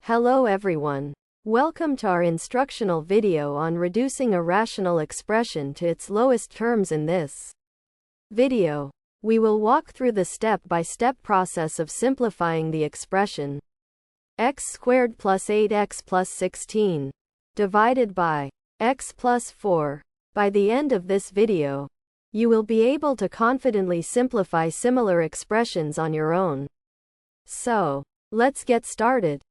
Hello everyone. Welcome to our instructional video on reducing a rational expression to its lowest terms. In this video, we will walk through the step-by-step process of simplifying the expression x squared plus 8x plus 16 divided by x plus 4. By the end of this video, you will be able to confidently simplify similar expressions on your own. So, let's get started.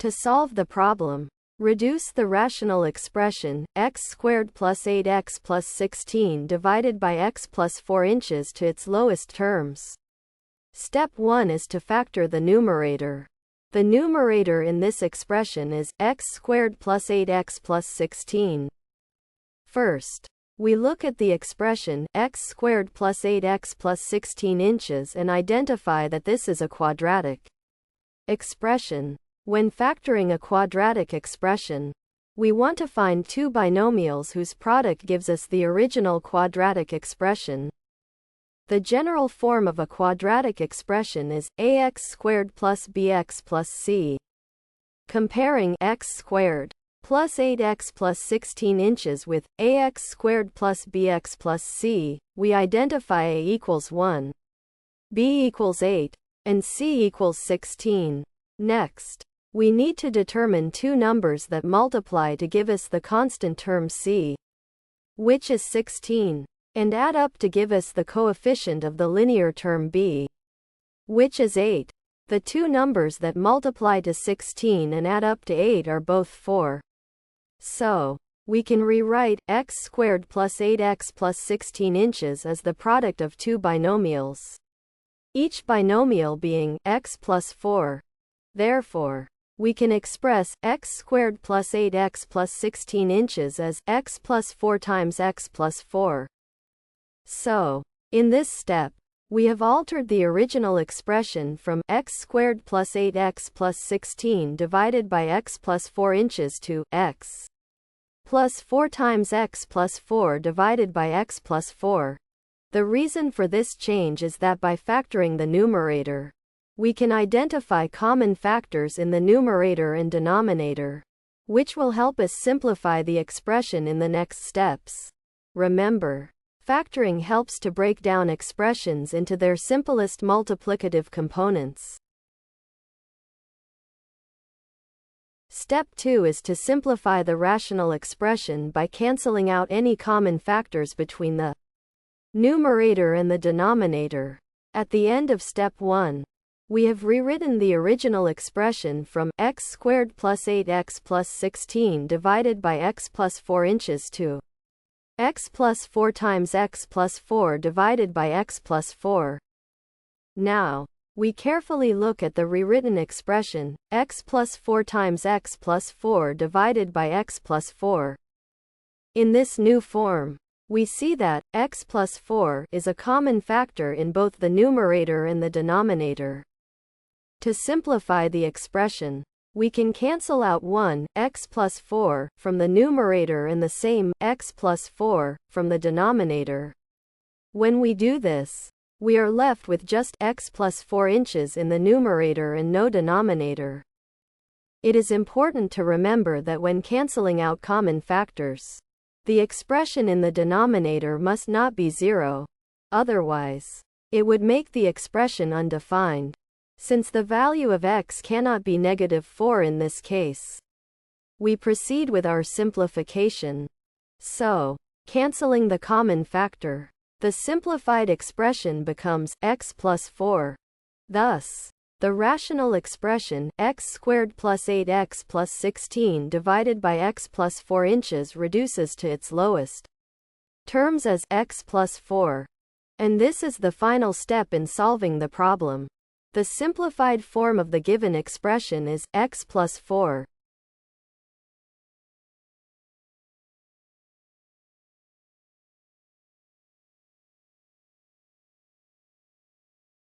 To solve the problem, reduce the rational expression x squared plus 8x plus 16 divided by x plus 4 inches to its lowest terms. Step 1 is to factor the numerator. The numerator in this expression is x squared plus 8x plus 16. First, we look at the expression x squared plus 8x plus 16 inches and identify that this is a quadratic expression. When factoring a quadratic expression, we want to find two binomials whose product gives us the original quadratic expression. The general form of a quadratic expression is ax squared plus bx plus c. Comparing x squared plus 8x plus 16 inches with ax squared plus bx plus c, we identify a equals 1, b equals 8, and c equals 16. Next, we need to determine two numbers that multiply to give us the constant term c, which is 16, and add up to give us the coefficient of the linear term b, which is 8. The two numbers that multiply to 16 and add up to 8 are both 4. So, we can rewrite x squared plus 8x plus 16 inches as the product of two binomials, each binomial being x plus 4. Therefore, we can express x squared plus 8x plus 16 inches as x plus 4 times x plus 4. So, in this step, we have altered the original expression from x squared plus 8x plus 16 divided by x plus 4 inches to x plus 4 times x plus 4 divided by x plus 4. The reason for this change is that by factoring the numerator, we can identify common factors in the numerator and denominator, which will help us simplify the expression in the next steps. Remember, factoring helps to break down expressions into their simplest multiplicative components. Step 2 is to simplify the rational expression by canceling out any common factors between the numerator and the denominator. At the end of step 1, we have rewritten the original expression from x squared plus 8x plus 16 divided by x plus 4 inches to x plus 4 times x plus 4 divided by x plus 4. Now, we carefully look at the rewritten expression x plus 4 times x plus 4 divided by x plus 4. In this new form, we see that x plus 4 is a common factor in both the numerator and the denominator. To simplify the expression, we can cancel out 1 x plus 4 from the numerator and the same x plus 4 from the denominator. When we do this, we are left with just x plus 4 inches in the numerator and no denominator. It is important to remember that when canceling out common factors, the expression in the denominator must not be 0. Otherwise, it would make the expression undefined, since the value of x cannot be -4 in this case. We proceed with our simplification. So, canceling the common factor, the simplified expression becomes x plus 4. Thus, the rational expression x squared plus 8x plus 16 divided by x plus 4 inches reduces to its lowest terms as x plus 4. And this is the final step in solving the problem. The simplified form of the given expression is x plus 4